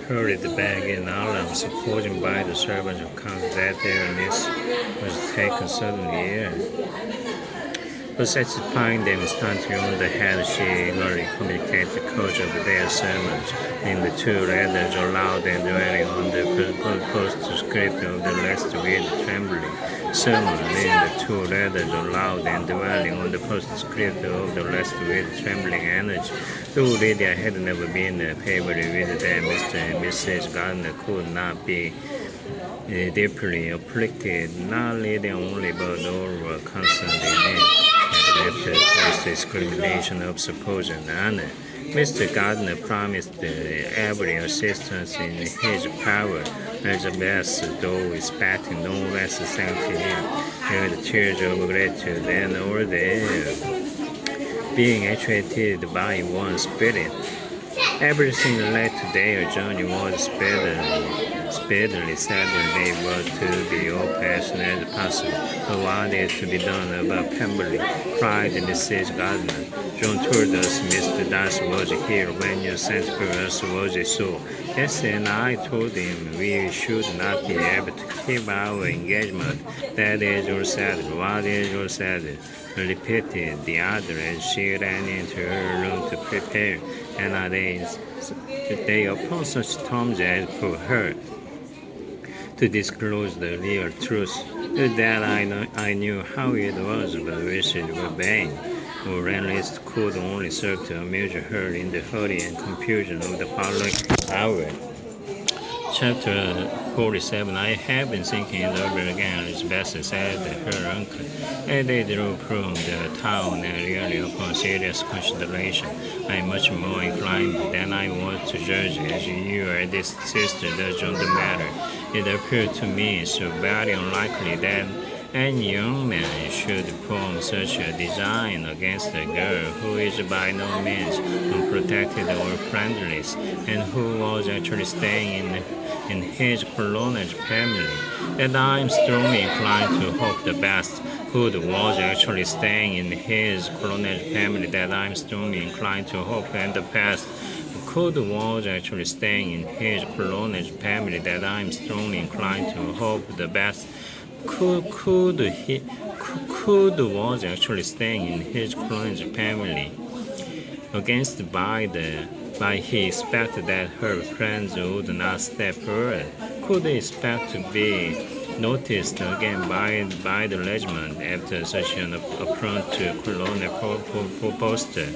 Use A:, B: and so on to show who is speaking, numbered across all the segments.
A: hurried back in alarm, supposing by the servants of Count that their niece was taken suddenly ill. But satisfying them instantly on the head, she eagerly communicated the cause of their sermons in the two letters aloud and dwelling on the postscript of the last with trembling. Sermon in the two letters aloud and dwelling on the postscript of the last with trembling energy. Though Lydia had never been favored with them, Mr. and Mrs. Gardiner could not be deeply afflicted. Not Lydia only, but all were concerned in it. After first discrimination of support and honor, Mr. Gardiner promised every assistance in his power. Elizabeth, though expecting no less thanked him, with tears of gratitude and all the being actuated by one spirit. Everything led to their journey was speedily settled. They were to be all as possible. But what is to be done about Pemberley? Cried Mrs. Gardiner. John told us Mr. Darcy was here when you sent for us, was it so? Yes, and I told him we should not be able to keep our engagement. That is all settled. What is all settled? Repeated the other as she ran into her room to prepare. And they upon such terms as for her to disclose the real truth. That I knew how it was, but wishes were vain, or at least could only serve to amuse her in the hurry and confusion of the following hour. Chapter 47. I have been thinking it over again, Elizabeth said her uncle, as they drove from the town and really upon serious consideration. I am much more inclined than I was to judge as you are this sister does on the matter. It appeared to me so very unlikely that any young man should form such a design against a girl who is by no means unprotected or friendless, and who was actually staying in his colonel's family, that I am strongly inclined to hope the best. Who was actually staying in his colonel's family, that I am strongly inclined to hope and the best. Could was actually staying in his colonel's family, that I am strongly inclined to hope the best. Could was actually staying in his colonel's family, against by he expected that her friends would not step forward. Could they expect to be noticed again by the regiment after such an affront to Colonel Foster?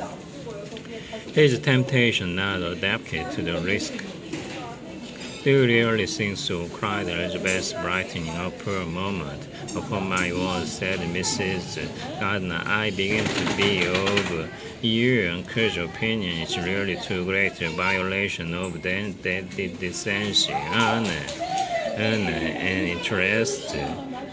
A: His temptation not adapted to the risk. Do you really think so? Cried Elizabeth, brightening up for a moment. Upon my word, said Mrs. Gardiner, I begin to be of your uncle's opinion. It's really too great a violation of the decency, honor, and interest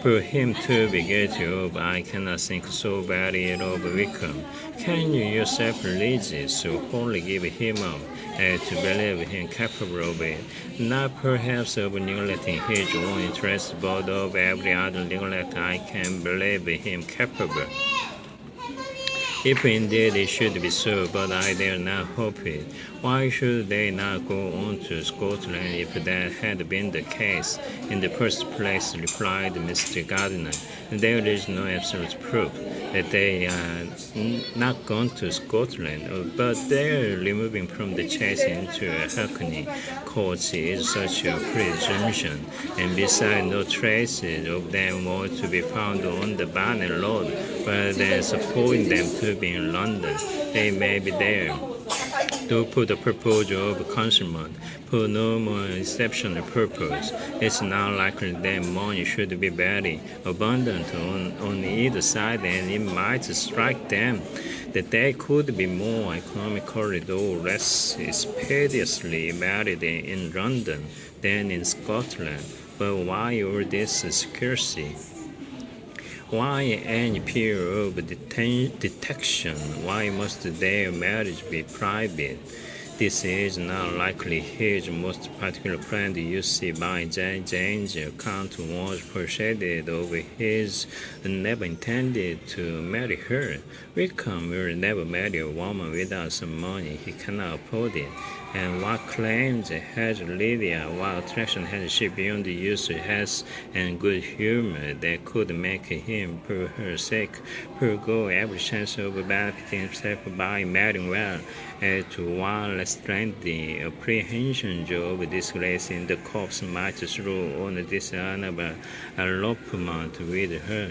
A: for him to be guilty of. I cannot think so very ill of Wickham. Can you yourself, Lizzie, so wholly give him up as to believe him capable of it? Not perhaps of neglecting his own interest, but of every other neglect I can believe him capable. If indeed it should be so, but I dare not hope it. Why should they not go on to Scotland if that had been the case? In the first place, replied Mr. Gardiner, there is no absolute proof that they are not gone to Scotland, but their removing from the chase into a Hackney coach is such a presumption, and besides, no traces of them were to be found on the Barnet Road, rather than supposing them to be in London. They may be there. To put a proposal of concealment, for no more exceptional purpose, it's not likely that money should be very abundant on either side, and it might strike them that they could be more economically, though less expeditiously, married in London than in Scotland. But why all this secrecy? Why any fear of detection? Why must their marriage be private? This is not likely. His most particular friend, you see by Jane's account, was persuaded of his never intended to marry her. Wickham will never marry a woman without some money. He cannot afford it. And what claims has Lydia? What attraction has she beyond the use of health and good humor that could make him, for her sake, forego every chance of benefiting himself by marrying well? As to one stranding apprehensions of disgrace in the corpse might throw on dishonorable elopement with her.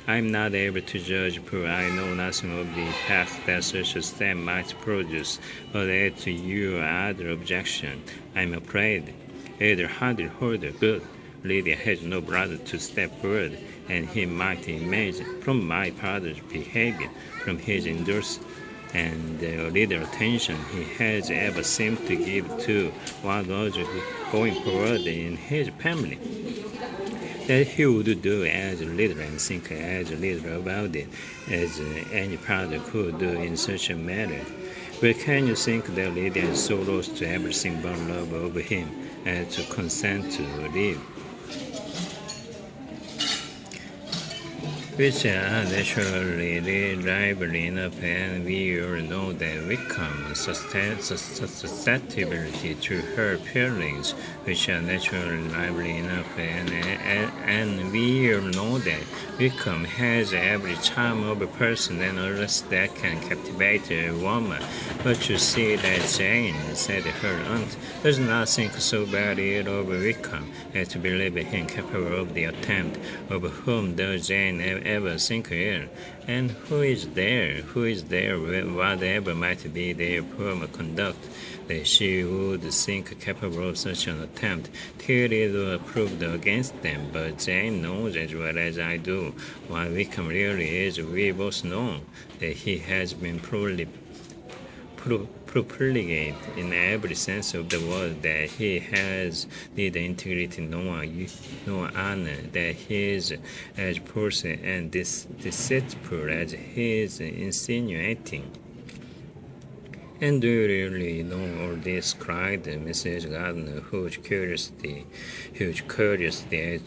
A: I am not able to judge, for I know nothing of the effect that such a step might produce, but as to your other objection, I am afraid it hardly hold good. Lydia has no brother to step forward, and he might imagine from my father's behavior, from his endurance, and the little attention he has ever seemed to give to what was going forward in his family, that he would do as little and think as little about it as any father could do in such a matter. But can you think that Lydia is so lost to everything but love of him as to consent to live? Which are naturally lively enough, and we all know that Wickham susceptibility to her feelings, which are naturally lively enough, and we all know that Wickham has every charm of a person and allure that can captivate a woman. But you see that Jane, said her aunt, does not think so badly of Wickham as to believe him capable of the attempt. Of whom does Jane ever think ill? And who is there, whatever might be their former conduct, that she would think capable of such an attempt, till it were proved against them? But Jane knows as well as I do what Wickham really is. We both know that he has been profligate in every sense of the word, that he has neither integrity nor honor, that he is as false and deceitful as he is insinuating. And do you really know all this? Cried Mrs. Gardiner, whose curiosity as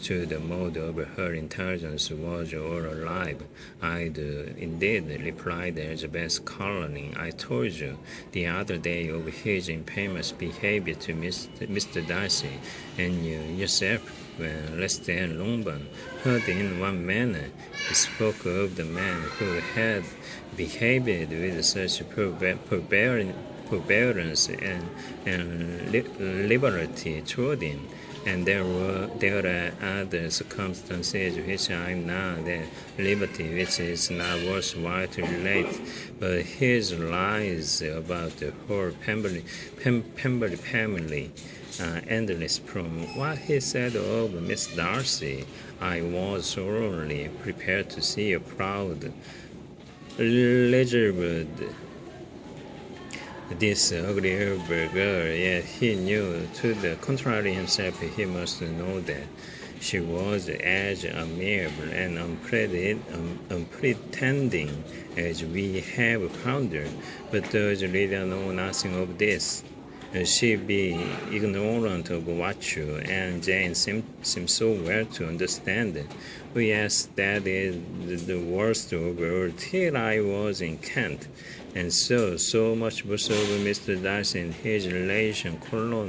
A: to the mode of her intelligence was all alive. I do, indeed, replied Elizabeth, coloring. I told you the other day of his infamous behavior to Mr. Darcy, and you yourself, when Leicester and Longbourn heard in one manner, spoke of the man who had behaved with such forbearance and liberality toward him. And there are other circumstances which I am not at liberty, which is not worthwhile to relate, but his lies about the whole Pemberley family, endless. From what he said of Miss Darcy, I was thoroughly prepared to see a proud, leisured, this ugly girl, yet he knew to the contrary himself. He must know that she was as amiable and unpretending as we have found her. But does Lydia know nothing of this? She be ignorant of virtue, and Jane seems so well to understand it. Oh, yes, that is the worst of all. Till I was in Kent, and so much worse over Mr. Darcy and his relation, Colonel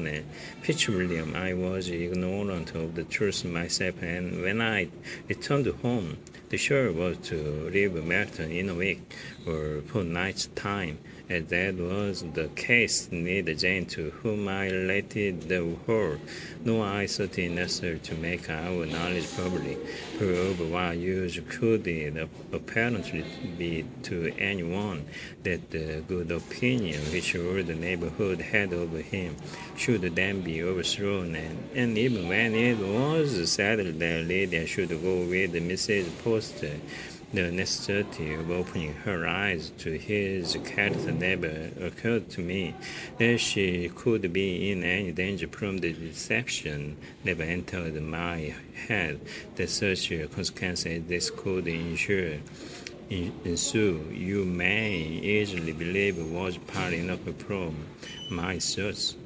A: Fitzwilliam, I was ignorant of the truth myself, and when I returned home, the sure was to leave Melton in a week or fortnight's time. As that was the case, neither Jane, to whom I related the whole, nor I thought it necessary to make our knowledge public, for of what use could it apparently be to anyone that the good opinion which all the neighborhood had of him should then be overthrown, and even when it was settled that Lydia should go with Mrs. Forster, the necessity of opening her eyes to his character never occurred to me. That she could be in any danger from the deception never entered my head. That such consequences as this could ensue, you may easily believe, was part enough from my thoughts.